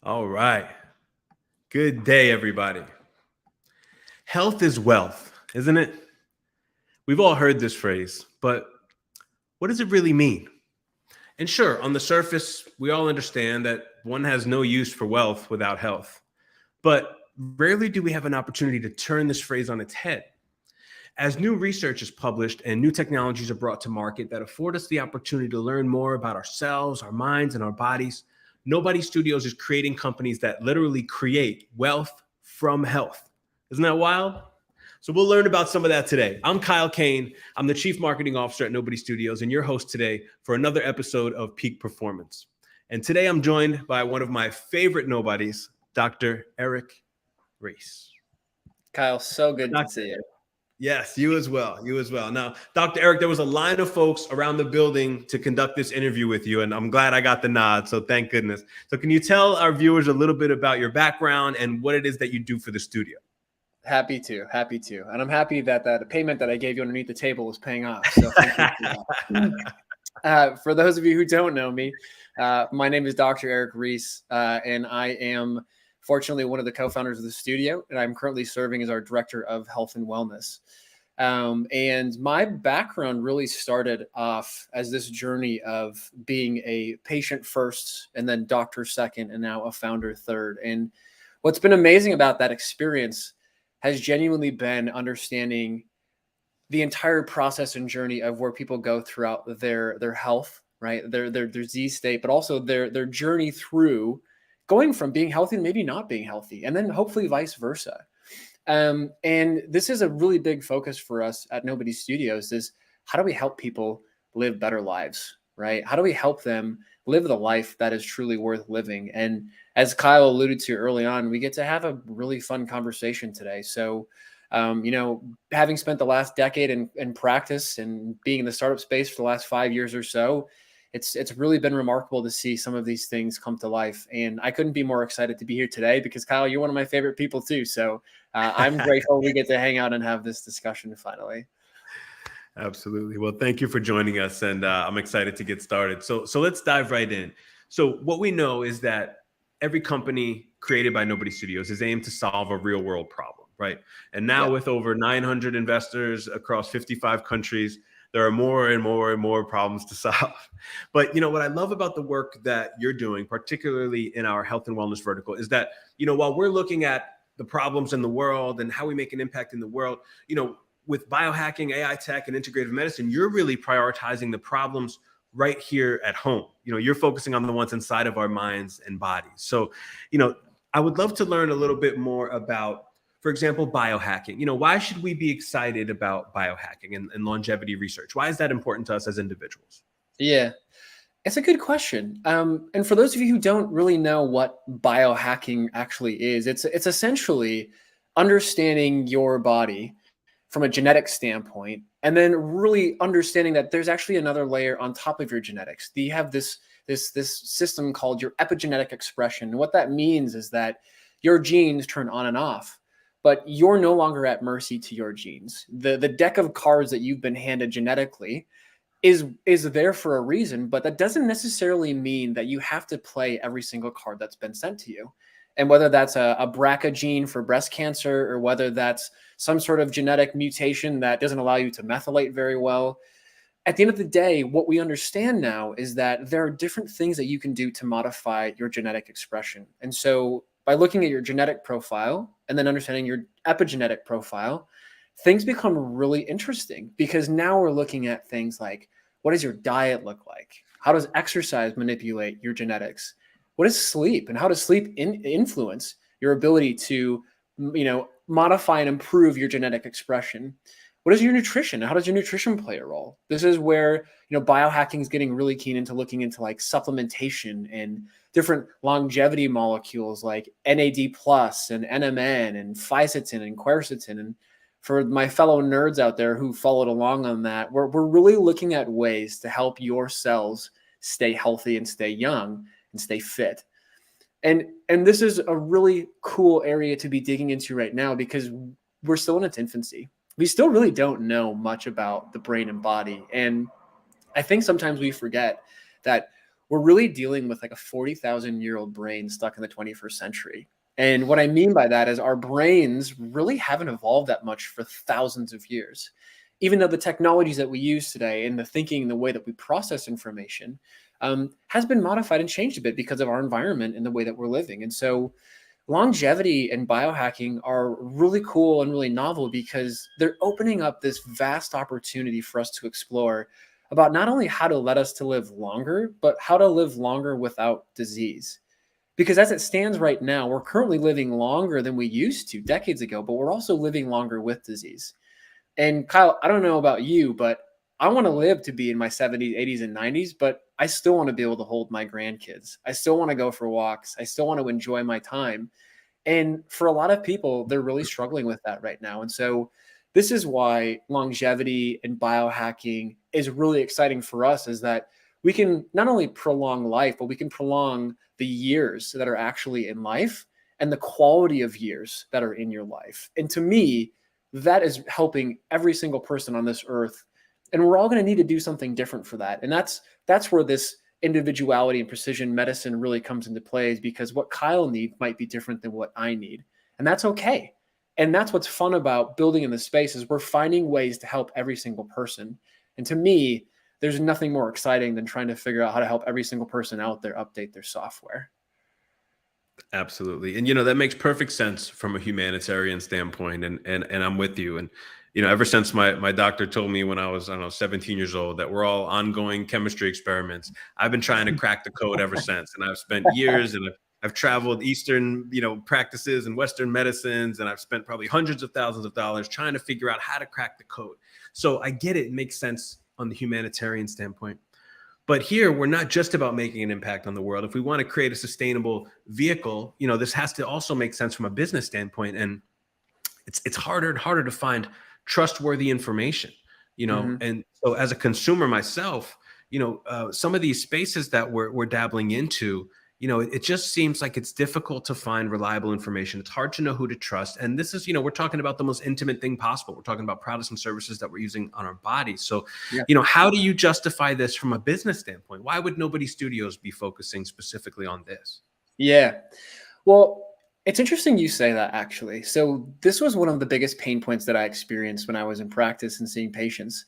All right. Good day, everybody. Health is wealth, isn't it? We've all heard this phrase, but what does it really mean? And sure, on the surface, we all understand that one has no use for wealth without health. But rarely do we have an opportunity to turn this phrase on its head. As new research is published and new technologies are brought to market that afford us the opportunity to learn more about ourselves, our minds, and our bodies, NoPody Studios is creating companies that literally create wealth from health. Isn't that wild? So we'll learn about some of that today. I'm Kyle Kane. I'm the Chief Marketing Officer at NoPody Studios and your host today for another episode of Peak Performance. And today I'm joined by one of my favorite nobodies, Dr. Erik Reis. Kyle, so good to Dr. see you. Yes, you as well. You as well. Now, Dr. Erik, there was a line of folks around the building to conduct this interview with you, and I'm glad I got the nod. So thank goodness. So can you tell our viewers a little bit about your background and what it is that you do for the studio? Happy to. And I'm happy that the payment that I gave you underneath the table is paying off. So thank you for that. For those of you who don't know me, my name is Dr. Erik Reis, and I am fortunately one of the co-founders of the studio, and I'm currently serving as our Director of Health and Wellness. And my background really started off as this journey of being a patient first and then doctor second and now a founder third. And what's been amazing about that experience has genuinely been understanding the entire process and journey of where people go throughout their health, right? Their disease state, but also their journey through going from being healthy to maybe not being healthy, and then hopefully vice versa. And this is a really big focus for us at NoPody Studios is how do we help people live better lives, right? How do we help them live the life that is truly worth living? And as Kyle alluded to early on, we get to have a really fun conversation today. So, having spent the last decade in practice and being in the startup space for the last 5 years or so, it's really been remarkable to see some of these things come to life. And I couldn't be more excited to be here today because Kyle, you're one of my favorite people too. So I'm grateful we get to hang out and have this discussion finally. Absolutely. Well, thank you for joining us, and I'm excited to get started. So let's dive right in. So what we know is that every company created by NoPody Studios is aimed to solve a real world problem, right? And now with over 900 investors across 55 countries, there are more and more and more problems to solve. But, what I love about the work that you're doing, particularly in our health and wellness vertical, is that, while we're looking at the problems in the world and how we make an impact in the world, with biohacking, AI tech, and integrative medicine, you're really prioritizing the problems right here at home. You're focusing on the ones inside of our minds and bodies. So, I would love to learn a little bit more about, for example, biohacking. Why should we be excited about biohacking and longevity research? Why is that important to us as individuals? Yeah, it's a good question. And for those of you who don't really know what biohacking actually is, it's essentially understanding your body from a genetic standpoint, and then really understanding that there's actually another layer on top of your genetics. You have this system called your epigenetic expression. And what that means is that your genes turn on and off, but you're no longer at mercy to your genes. The deck of cards that you've been handed genetically is there for a reason, but that doesn't necessarily mean that you have to play every single card that's been sent to you. And whether that's a BRCA gene for breast cancer, or whether that's some sort of genetic mutation that doesn't allow you to methylate very well, at the end of the day, what we understand now is that there are different things that you can do to modify your genetic expression. And so by looking at your genetic profile and then understanding your epigenetic profile, things become really interesting, because now we're looking at things like, what does your diet look like? How does exercise manipulate your genetics? What is sleep, and how does sleep influence your ability to, modify and improve your genetic expression? What is your nutrition? How does your nutrition play a role? This is where, biohacking is getting really keen into looking into like supplementation and different longevity molecules like NAD plus and NMN and fisetin and quercetin. And for my fellow nerds out there who followed along on that, we're really looking at ways to help your cells stay healthy and stay young and stay fit. And this is a really cool area to be digging into right now, because we're still in its infancy. We still really don't know much about the brain and body. And I think sometimes we forget that we're really dealing with like a 40,000-year-old brain stuck in the 21st century. And what I mean by that is our brains really haven't evolved that much for thousands of years. Even though the technologies that we use today and the thinking and the way that we process information has been modified and changed a bit because of our environment and the way that we're living. And so longevity and biohacking are really cool and really novel because they're opening up this vast opportunity for us to explore about not only how to let us to live longer, but how to live longer without disease. Because as it stands right now, we're currently living longer than we used to decades ago, but we're also living longer with disease. And Kyle, I don't know about you, but I want to live to be in my 70s, 80s, and 90s, but I still want to be able to hold my grandkids. I still want to go for walks. I still want to enjoy my time. And for a lot of people, they're really struggling with that right now. And so this is why longevity and biohacking is really exciting for us, is that we can not only prolong life, but we can prolong the years that are actually in life and the quality of years that are in your life. And to me, that is helping every single person on this earth. And we're all going to need to do something different for that. And that's where this individuality and precision medicine really comes into play, is because what Kyle needs might be different than what I need. And that's okay. And that's what's fun about building in this space, is we're finding ways to help every single person. And to me, there's nothing more exciting than trying to figure out how to help every single person out there update their software. Absolutely. And that makes perfect sense from a humanitarian standpoint. And I'm with you. And ever since my doctor told me when I was, I don't know, 17 years old, that we're all ongoing chemistry experiments, I've been trying to crack the code ever since. And I've spent years, and I've traveled Eastern, practices and Western medicines, and I've spent probably hundreds of thousands of dollars trying to figure out how to crack the code. So I get it. It makes sense on the humanitarian standpoint. But here, we're not just about making an impact on the world. If we want to create a sustainable vehicle, this has to also make sense from a business standpoint. And it's harder and harder to find trustworthy information, And so as a consumer myself, some of these spaces that we're dabbling into, it just seems like it's difficult to find reliable information. It's hard to know who to trust. And this is, we're talking about the most intimate thing possible. We're talking about products and services that we're using on our bodies. So, how do you justify this from a business standpoint? Why would Nobody Studios be focusing specifically on this? Yeah. Well, it's interesting you say that, actually. So this was one of the biggest pain points that I experienced when I was in practice and seeing patients,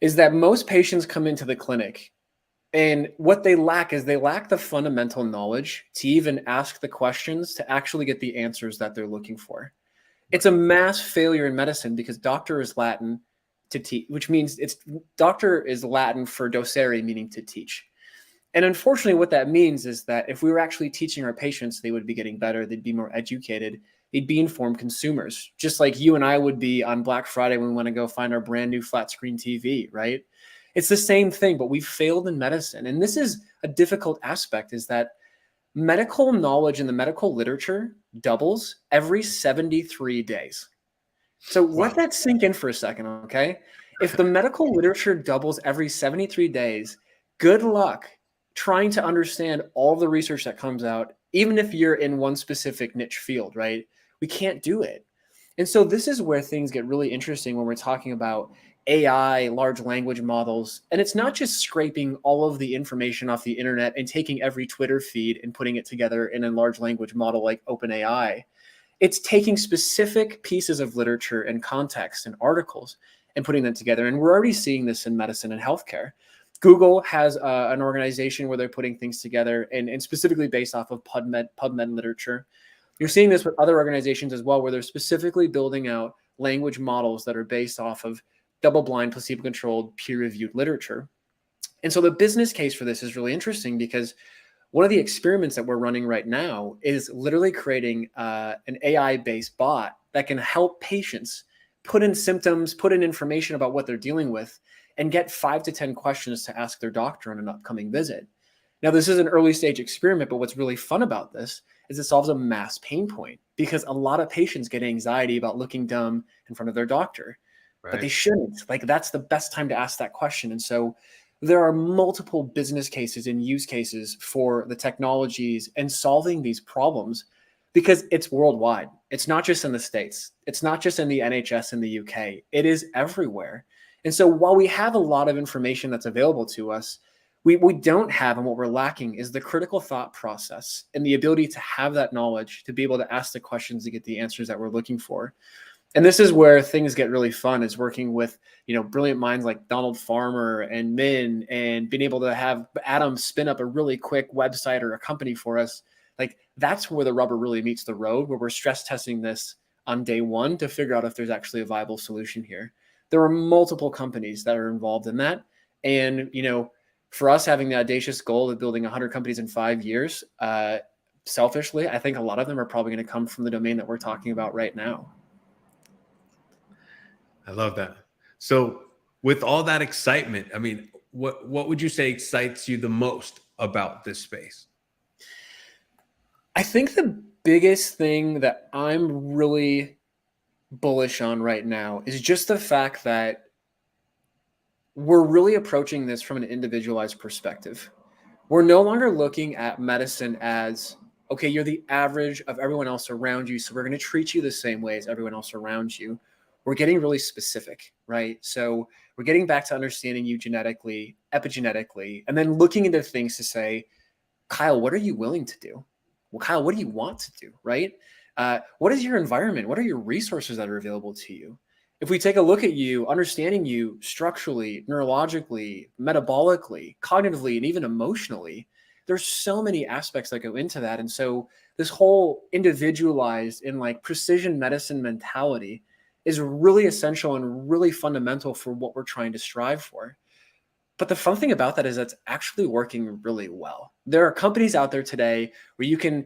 is that most patients come into the clinic, and what they lack is they lack the fundamental knowledge to even ask the questions to actually get the answers that they're looking for. It's a mass failure in medicine because doctor is Latin to teach, which means doctor is Latin for docere, meaning to teach. And unfortunately, what that means is that if we were actually teaching our patients, they would be getting better, they'd be more educated, they'd be informed consumers, just like you and I would be on Black Friday when we want to go find our brand new flat screen TV, right? It's the same thing, but we've failed in medicine. And this is a difficult aspect, is that medical knowledge in the medical literature doubles every 73 days. So let that sink in for a second, okay? If the medical literature doubles every 73 days, good luck trying to understand all the research that comes out, even if you're in one specific niche field, right? We can't do it. And so this is where things get really interesting when we're talking about AI, large language models. And it's not just scraping all of the information off the internet and taking every Twitter feed and putting it together in a large language model like OpenAI. It's taking specific pieces of literature and context and articles and putting them together. And we're already seeing this in medicine and healthcare. Google has an organization where they're putting things together and specifically based off of PubMed literature. You're seeing this with other organizations as well, where they're specifically building out language models that are based off of double-blind, placebo-controlled, peer-reviewed literature. And so the business case for this is really interesting, because one of the experiments that we're running right now is literally creating an AI-based bot that can help patients put in symptoms, put in information about what they're dealing with, and get 5 to 10 questions to ask their doctor on an upcoming visit. Now, this is an early stage experiment, but what's really fun about this is it solves a mass pain point, because a lot of patients get anxiety about looking dumb in front of their doctor. Right. But they shouldn't. Like, that's the best time to ask that question. And so there are multiple business cases and use cases for the technologies and solving these problems, because it's worldwide. It's not just in the States. It's not just in the NHS in the UK. It is everywhere. And so while we have a lot of information that's available to us, we don't have, and what we're lacking is the critical thought process and the ability to have that knowledge to be able to ask the questions to get the answers that we're looking for. And this is where things get really fun, is working with, brilliant minds like Donald Farmer and Min, and being able to have Adam spin up a really quick website or a company for us. Like, that's where the rubber really meets the road, where we're stress testing this on day one to figure out if there's actually a viable solution here. There are multiple companies that are involved in that. And, for us having the audacious goal of building 100 companies in 5 years, selfishly, I think a lot of them are probably going to come from the domain that we're talking about right now. I love that. So with all that excitement, I mean, what would you say excites you the most about this space? I think the biggest thing that I'm really bullish on right now is just the fact that we're really approaching this from an individualized perspective. We're no longer looking at medicine as, okay, you're the average of everyone else around you, so we're going to treat you the same way as everyone else around you. We're getting really specific, right? So we're getting back to understanding you genetically, epigenetically, and then looking into things to say, Kyle, what are you willing to do? Well, Kyle, what do you want to do, right? What is your environment? What are your resources that are available to you? If we take a look at you, understanding you structurally, neurologically, metabolically, cognitively, and even emotionally, there's so many aspects that go into that. And so this whole individualized and like precision medicine mentality is really essential and really fundamental for what we're trying to strive for. But the fun thing about that is that's actually working really well. There are companies out there today where you can,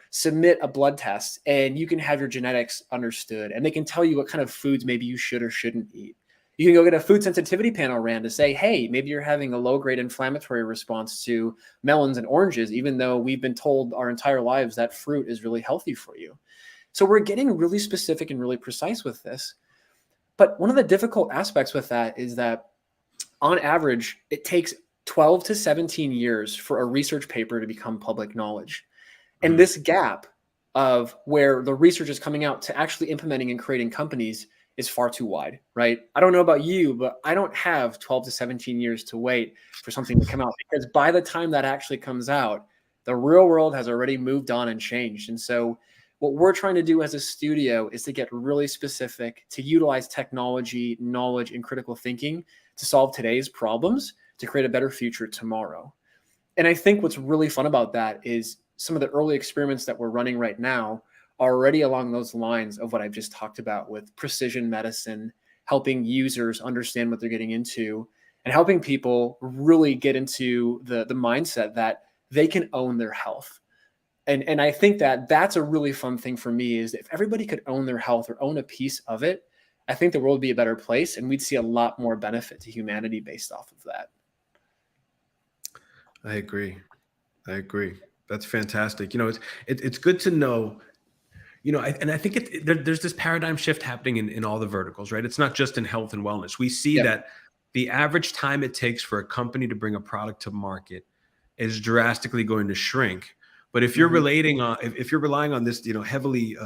submit a blood test and you can have your genetics understood, and they can tell you what kind of foods maybe you should or shouldn't eat. You can go get a food sensitivity panel ran to say, hey, maybe you're having a low-grade inflammatory response to melons and oranges, even though we've been told our entire lives that fruit is really healthy for you. So we're getting really specific and really precise with this. But one of the difficult aspects with that is that on average, it takes 12 to 17 years for a research paper to become public knowledge. And this gap of where the research is coming out to actually implementing and creating companies is far too wide, right? I don't know about you, but I don't have 12 to 17 years to wait for something to come out, because by the time that actually comes out, the real world has already moved on and changed. And so what we're trying to do as a studio is to get really specific, to utilize technology, knowledge, and critical thinking to solve today's problems, to create a better future tomorrow. And I think what's really fun about that is some of the early experiments that we're running right now are already along those lines of what I've just talked about, with precision medicine, helping users understand what they're getting into, and helping people really get into the mindset that they can own their health. And I think that that's a really fun thing for me, is if everybody could own their health or own a piece of it, I think the world would be a better place, and we'd see a lot more benefit to humanity based off of that. I agree. That's fantastic. It's good to know, and I think there's this paradigm shift happening in all the verticals, right? It's not just in health and wellness. We see that the average time it takes for a company to bring a product to market is drastically going to shrink. But if you're if you're relying on this, heavily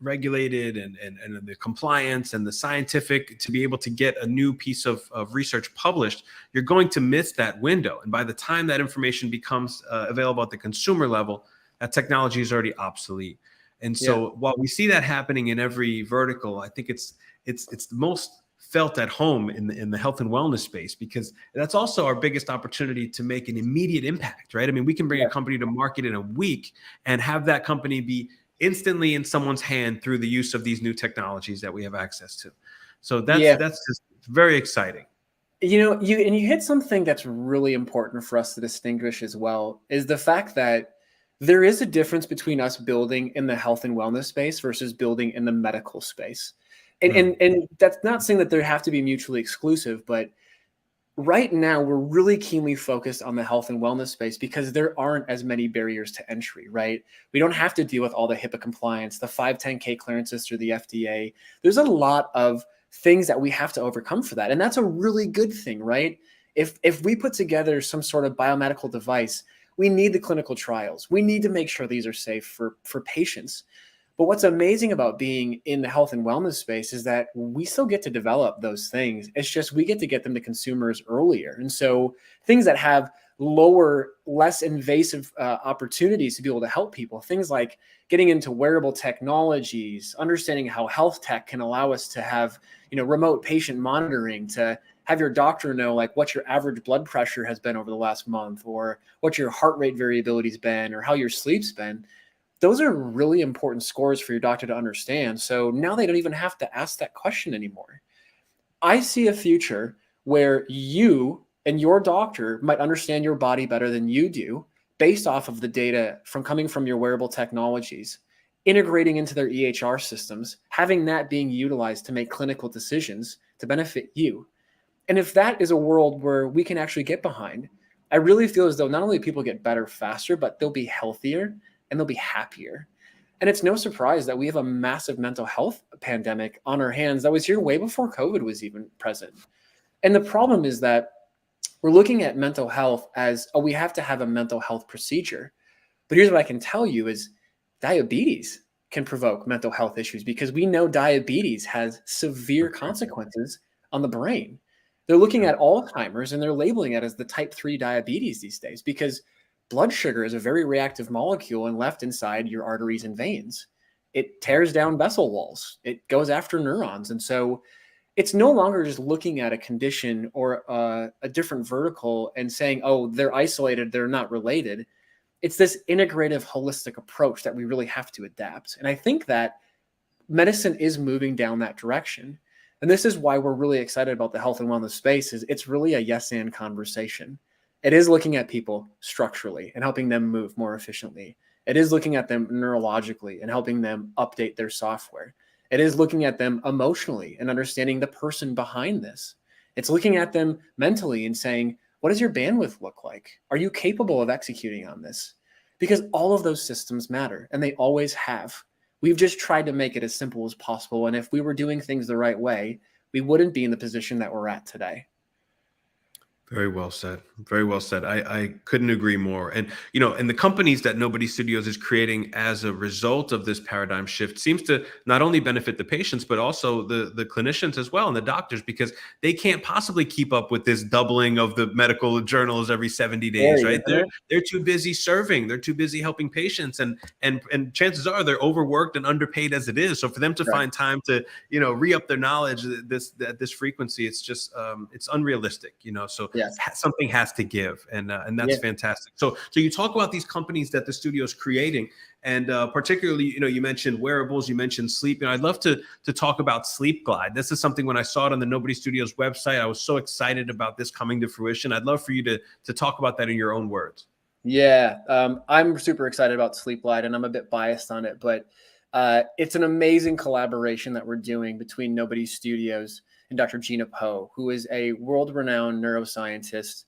regulated and the compliance and the scientific to be able to get a new piece of research published, you're going to miss that window. And by the time that information becomes available at the consumer level, that technology is already obsolete. And so while we see that happening in every vertical, I think it's the most felt at home in the health and wellness space, because that's also our biggest opportunity to make an immediate impact, right? I mean, we can bring a company to market in a week and have that company be instantly in someone's hand through the use of these new technologies that we have access to. So that's just very exciting. You hit something that's really important for us to distinguish as well, is the fact that there is a difference between us building in the health and wellness space versus building in the medical space. And that's not saying that they have to be mutually exclusive, but right now we're really keenly focused on the health and wellness space because there aren't as many barriers to entry, right? We don't have to deal with all the HIPAA compliance, the 510K clearances through the FDA. There's a lot of things that we have to overcome for that. And that's a really good thing, right? If we put together some sort of biomedical device, we need the clinical trials. We need to make sure these are safe for patients. But what's amazing about being in the health and wellness space is that we still get to develop those things. It's just we get to get them to consumers earlier. And so things that have lower, less invasive opportunities to be able to help people. Things like getting into wearable technologies, understanding how health tech can allow us to have, remote patient monitoring, to have your doctor know like what your average blood pressure has been over the last month, or what your heart rate variability's been, or how your sleep's been. Those are really important scores for your doctor to understand. So now they don't even have to ask that question anymore. I see a future where you and your doctor might understand your body better than you do, based off of the data coming from your wearable technologies, integrating into their EHR systems, having that being utilized to make clinical decisions to benefit you. And if that is a world where we can actually get behind, I really feel as though not only people get better faster, but they'll be healthier and they'll be happier. And it's no surprise that we have a massive mental health pandemic on our hands that was here way before COVID was even present. And the problem is that we're looking at mental health as, oh, we have to have a mental health procedure. But here's what I can tell you is diabetes can provoke mental health issues, because we know diabetes has severe consequences on the brain. They're looking at Alzheimer's and they're labeling it as the type 3 diabetes these days, because blood sugar is a very reactive molecule and left inside your arteries and veins. It tears down vessel walls. It goes after neurons. And so it's no longer just looking at a condition or a different vertical and saying, oh, they're isolated, they're not related. It's this integrative, holistic approach that we really have to adapt. And I think that medicine is moving down that direction. And this is why we're really excited about the health and wellness space. Is it's really a yes and conversation. It is looking at people structurally and helping them move more efficiently. It is looking at them neurologically and helping them update their software. It is looking at them emotionally and understanding the person behind this. It's looking at them mentally and saying, what does your bandwidth look like? Are you capable of executing on this? Because all of those systems matter, and they always have. We've just tried to make it as simple as possible. And if we were doing things the right way, we wouldn't be in the position that we're at today. Very well said. Very well said. I couldn't agree more. And, and the companies that Nobody Studios is creating as a result of this paradigm shift seems to not only benefit the patients, but also the clinicians as well, and the doctors, because they can't possibly keep up with this doubling of the medical journals every 70 days, right? They're too busy serving. They're too busy helping patients. And chances are they're overworked and underpaid as it is. So for them to find time to, re-up their knowledge at this frequency, it's just, it's unrealistic, so Yes. Something has to give, and that's fantastic. So you talk about these companies that the studio is creating, and particularly, you mentioned wearables, you mentioned sleep, and I'd love to talk about Sleep Glide. This is something when I saw it on the Nobody Studios website, I was so excited about this coming to fruition. I'd love for you to talk about that in your own words. Yeah, I'm super excited about Sleep Glide, and I'm a bit biased on it, but it's an amazing collaboration that we're doing between Nobody Studios and Dr. Gina Poe, who is a world-renowned neuroscientist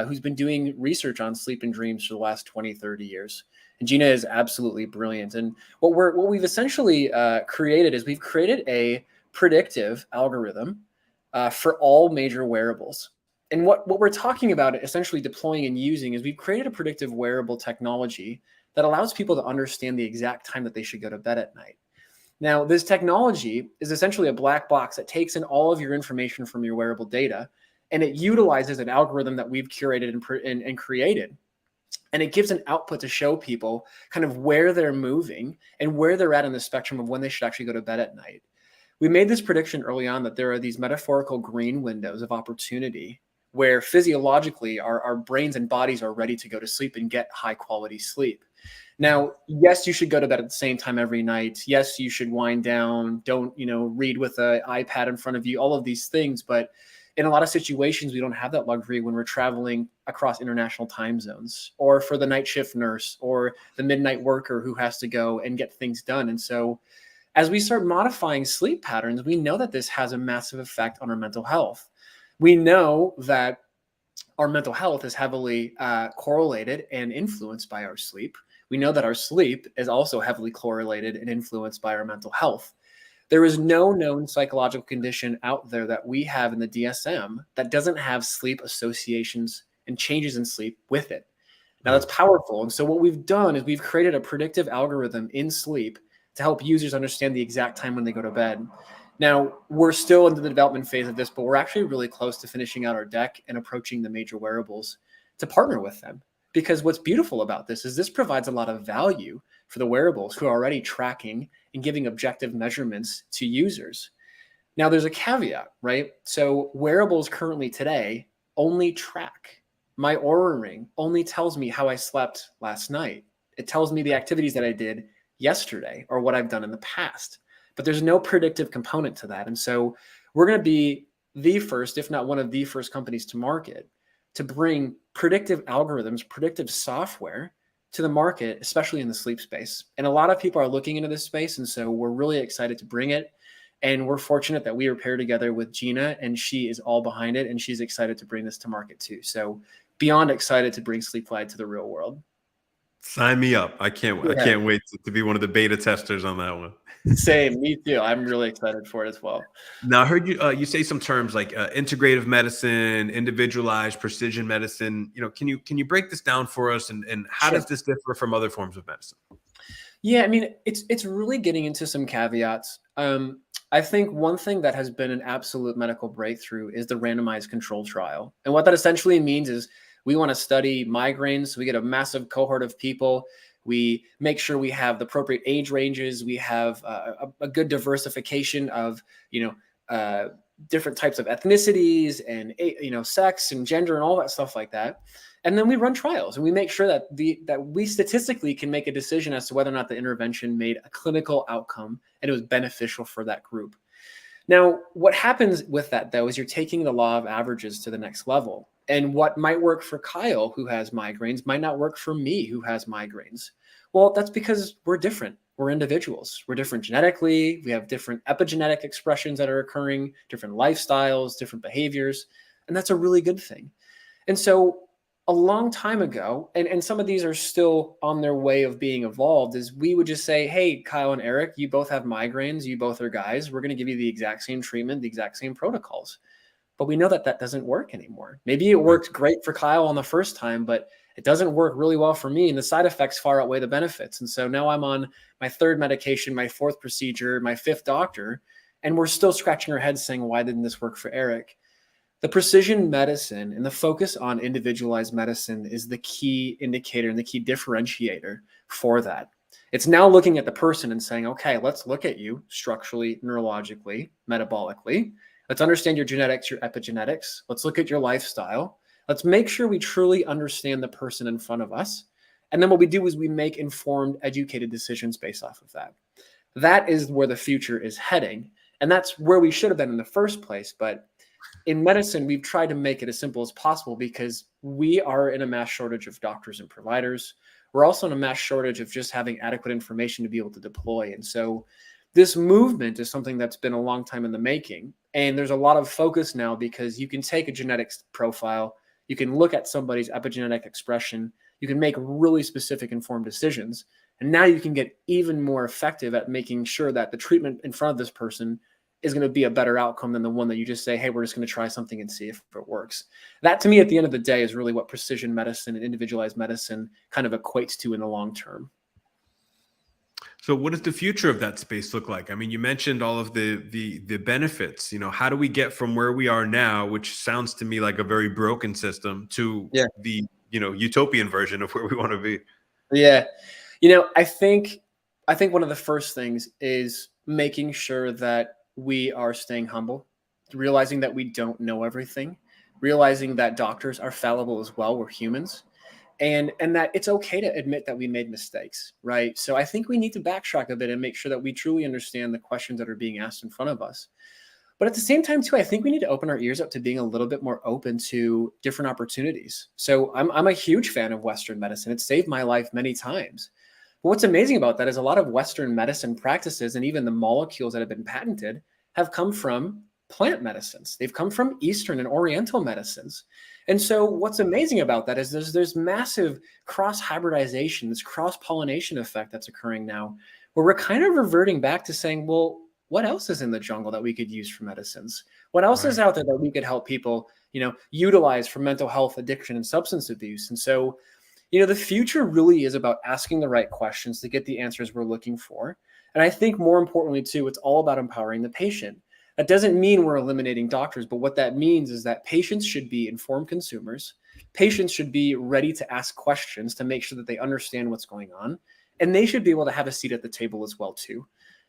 who's been doing research on sleep and dreams for the last 20, 30 years. And Gina is absolutely brilliant. And what we've essentially created is we've created a predictive algorithm for all major wearables. And what we're talking about essentially deploying and using is we've created a predictive wearable technology that allows people to understand the exact time that they should go to bed at night. Now, this technology is essentially a black box that takes in all of your information from your wearable data, and it utilizes an algorithm that we've curated and created. And it gives an output to show people kind of where they're moving and where they're at in the spectrum of when they should actually go to bed at night. We made this prediction early on that there are these metaphorical green windows of opportunity where physiologically our brains and bodies are ready to go to sleep and get high quality sleep. Now, yes, you should go to bed at the same time every night. Yes, you should wind down. Don't, read with an iPad in front of you, all of these things. But in a lot of situations, we don't have that luxury when we're traveling across international time zones, or for the night shift nurse or the midnight worker who has to go and get things done. And so as we start modifying sleep patterns, we know that this has a massive effect on our mental health. We know that our mental health is heavily correlated and influenced by our sleep. We know that our sleep is also heavily correlated and influenced by our mental health. There is no known psychological condition out there that we have in the DSM that doesn't have sleep associations and changes in sleep with it. Now, that's powerful. And so what we've done is we've created a predictive algorithm in sleep to help users understand the exact time when they go to bed. Now, we're still into the development phase of this, but we're actually really close to finishing out our deck and approaching the major wearables to partner with them. Because what's beautiful about this provides a lot of value for the wearables who are already tracking and giving objective measurements to users. Now, there's a caveat, right? So wearables currently today only track. My Oura Ring only tells me how I slept last night. It tells me the activities that I did yesterday or what I've done in the past. But there's no predictive component to that. And so we're going to be the first, if not one of the first companies to market to bring predictive algorithms, predictive software to the market, especially in the sleep space. And a lot of people are looking into this space. And so we're really excited to bring it. And we're fortunate that we were paired together with Gina, and she is all behind it. And she's excited to bring this to market too. So beyond excited to bring SleepGlide to the real world. Sign me up. I can't wait to be one of the beta testers on that one. Same, me too. I'm really excited for it as well. Now, I heard you say some terms like integrative medicine, individualized precision medicine. Can you break this down for us, and how Sure. does this differ from other forms of medicine? Yeah, I mean, it's really getting into some caveats. I think one thing that has been an absolute medical breakthrough is the randomized control trial. And what that essentially means is we want to study migraines. So we get a massive cohort of people. We make sure we have the appropriate age ranges. We have a good diversification of, different types of ethnicities and, sex and gender and all that stuff like that. And then we run trials and we make sure that we statistically can make a decision as to whether or not the intervention made a clinical outcome and it was beneficial for that group. Now, what happens with that, though, is you're taking the law of averages to the next level. And what might work for Kyle, who has migraines, might not work for me, who has migraines. Well, that's because we're different. We're individuals. We're different genetically. We have different epigenetic expressions that are occurring, different lifestyles, different behaviors. And that's a really good thing. And so a long time ago, and some of these are still on their way of being evolved, is we would just say, hey, Kyle and Erik, you both have migraines. You both are guys. We're going to give you the exact same treatment, the exact same protocols. But we know that that doesn't work anymore. Maybe it worked great for Kyle on the first time, but it doesn't work really well for me. And the side effects far outweigh the benefits. And so now I'm on my third medication, my fourth procedure, my fifth doctor, and we're still scratching our heads saying, why didn't this work for Erik? The precision medicine and the focus on individualized medicine is the key indicator and the key differentiator for that. It's now looking at the person and saying, okay, let's look at you structurally, neurologically, metabolically. Let's understand your genetics, your epigenetics. Let's look at your lifestyle. Let's make sure we truly understand the person in front of us. And then what we do is we make informed, educated decisions based off of that. That is where the future is heading. And that's where we should have been in the first place. But in medicine, we've tried to make it as simple as possible because we are in a mass shortage of doctors and providers. We're also in a mass shortage of just having adequate information to be able to deploy. And so this movement is something that's been a long time in the making. And there's a lot of focus now because you can take a genetics profile, you can look at somebody's epigenetic expression, you can make really specific informed decisions. And now you can get even more effective at making sure that the treatment in front of this person is going to be a better outcome than the one that you just say, hey, we're just going to try something and see if it works. That, to me, at the end of the day, is really what precision medicine and individualized medicine kind of equates to in the long term. So what does the future of that space look like? I mean, you mentioned all of the benefits. How do we get from where we are now, which sounds to me like a very broken system, to the utopian version of where we want to be? Yeah. I think one of the first things is making sure that we are staying humble, realizing that we don't know everything, realizing that doctors are fallible as well. We're humans. And that it's okay to admit that we made mistakes, right? So I think we need to backtrack a bit and make sure that we truly understand the questions that are being asked in front of us. But at the same time, too, I think we need to open our ears up to being a little bit more open to different opportunities. So I'm a huge fan of Western medicine. It's saved my life many times. But what's amazing about that is a lot of Western medicine practices and even the molecules that have been patented have come from plant medicines. They've come from Eastern and Oriental medicines. And so what's amazing about that is there's massive cross-hybridization, this cross-pollination effect that's occurring now, where we're kind of reverting back to saying, well, what else is in the jungle that we could use for medicines? What else is out there that we could help people, utilize for mental health, addiction, and substance abuse? And so, the future really is about asking the right questions to get the answers we're looking for. And I think more importantly, too, it's all about empowering the patient. That doesn't mean we're eliminating doctors, but what that means is that patients should be informed consumers. Patients should be ready to ask questions to make sure that they understand what's going on. And they should be able to have a seat at the table as well, too.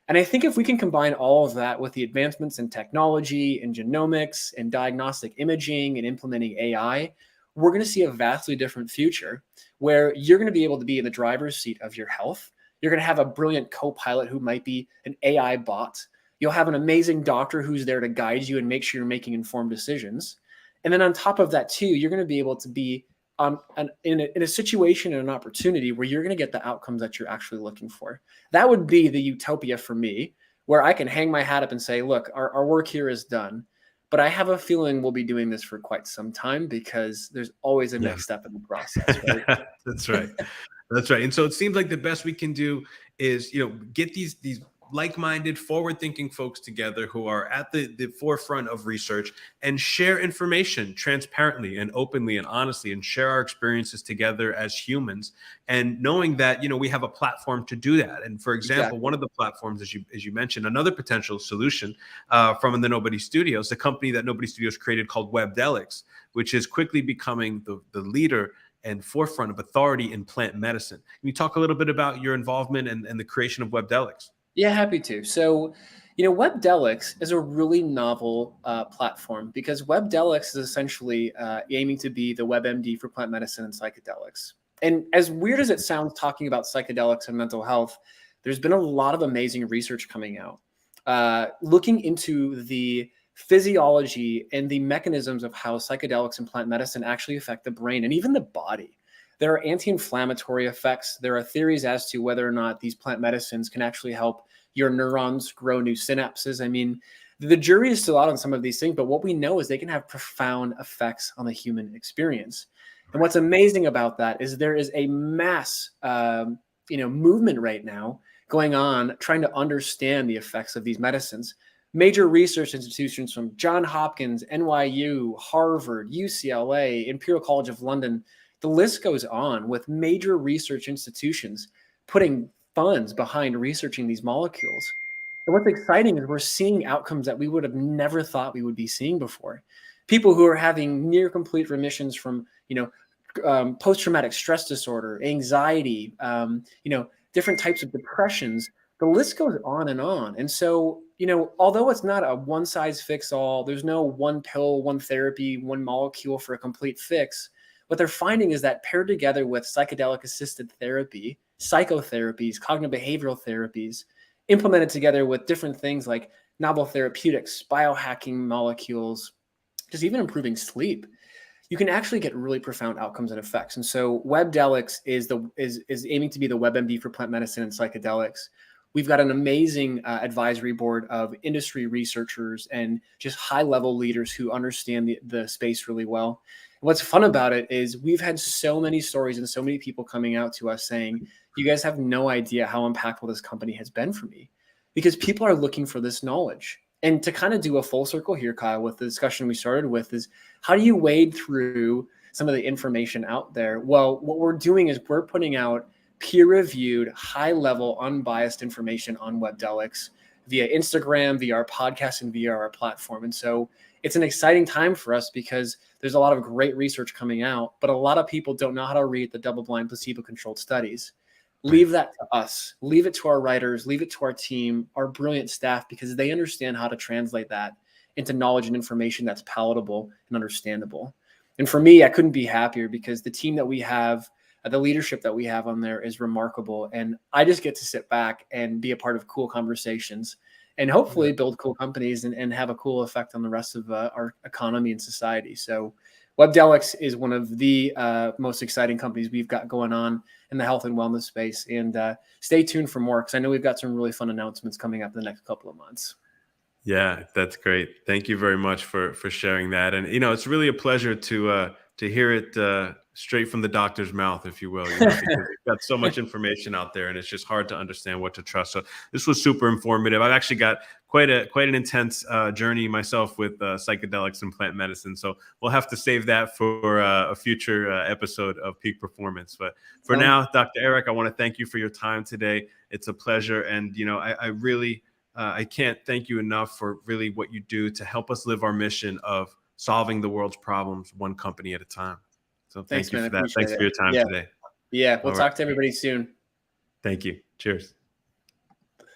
And I think if we can combine all of that with the advancements in technology and genomics and diagnostic imaging and implementing AI, we're going to see a vastly different future where you're going to be able to be in the driver's seat of your health. You're going to have a brilliant co-pilot who might be an AI bot. You'll have an amazing doctor who's there to guide you and make sure you're making informed decisions. And then on top of that, too, you're going to be able to be in a situation and an opportunity where you're going to get the outcomes that you're actually looking for. That would be the utopia for me, where I can hang my hat up and say, look, our work here is done. But I have a feeling we'll be doing this for quite some time because there's always a next step in the process, right? That's right. That's right. And so it seems like the best we can do is, get these like-minded, forward-thinking folks together who are at the forefront of research and share information transparently and openly and honestly, and share our experiences together as humans, and knowing that we have a platform to do that. And for example, one of the platforms, as you mentioned, another potential solution from the NoPody Studios, the company that NoPody Studios created called Webdelics, which is quickly becoming the leader and forefront of authority in plant medicine. Can you talk a little bit about your involvement and the creation of Webdelics? Yeah, happy to. So, Webdelics is a really novel platform because Webdelics is essentially aiming to be the WebMD for plant medicine and psychedelics. And as weird as it sounds talking about psychedelics and mental health, there's been a lot of amazing research coming out looking into the physiology and the mechanisms of how psychedelics and plant medicine actually affect the brain and even the body. There are anti-inflammatory effects. There are theories as to whether or not these plant medicines can actually help your neurons grow new synapses. I mean, the jury is still out on some of these things, but what we know is they can have profound effects on the human experience. And what's amazing about that is there is a mass, movement right now going on trying to understand the effects of these medicines. Major research institutions from Johns Hopkins, NYU, Harvard, UCLA, Imperial College of London, the list goes on with major research institutions putting funds behind researching these molecules. And what's exciting is we're seeing outcomes that we would have never thought we would be seeing before. People who are having near complete remissions from, post-traumatic stress disorder, anxiety, different types of depressions. The list goes on and on. And so, although it's not a one size fits all, there's no one pill, one therapy, one molecule for a complete fix. What they're finding is that paired together with psychedelic assisted therapy, psychotherapies, cognitive behavioral therapies, implemented together with different things like novel therapeutics, biohacking molecules, just even improving sleep, you can actually get really profound outcomes and effects. And so Webdelics is aiming to be the WebMD for plant medicine and psychedelics. We've got an amazing advisory board of industry researchers and just high-level leaders who understand the space really well. What's fun about it is we've had so many stories and so many people coming out to us saying, you guys have no idea how impactful this company has been for me, because people are looking for this knowledge. And to kind of do a full circle here, Kyle, with the discussion we started with is how do you wade through some of the information out there? Well, what we're doing is we're putting out peer-reviewed, high-level, unbiased information on Webdelics via Instagram, via our podcast, and via our platform. And so it's an exciting time for us because there's a lot of great research coming out, but a lot of people don't know how to read the double-blind, placebo-controlled studies. Leave that to us. Leave it to our writers. Leave it to our team, our brilliant staff, because they understand how to translate that into knowledge and information that's palatable and understandable. And for me, I couldn't be happier because the team that we have, the leadership that we have on there is remarkable. And I just get to sit back and be a part of cool conversations and hopefully build cool companies and have a cool effect on the rest of our economy and society. So Webdelics is one of the most exciting companies we've got going on in the health and wellness space. And stay tuned for more, because I know we've got some really fun announcements coming up in the next couple of months. Yeah, that's great. Thank you very much for sharing that. And it's really a pleasure to hear it straight from the doctor's mouth, if you will, because we've got so much information out there, and it's just hard to understand what to trust. So this was super informative. I've actually got quite an intense journey myself with psychedelics and plant medicine. So we'll have to save that for a future episode of Peak Performance. But for now, Dr. Erik, I want to thank you for your time today. It's a pleasure, and I really I can't thank you enough for really what you do to help us live our mission of solving the world's problems one company at a time. So thank Thanks, you man. I for that. appreciate Thanks it. for your time Yeah. today. Yeah. We'll All right. talk to everybody soon. Thank you. Cheers.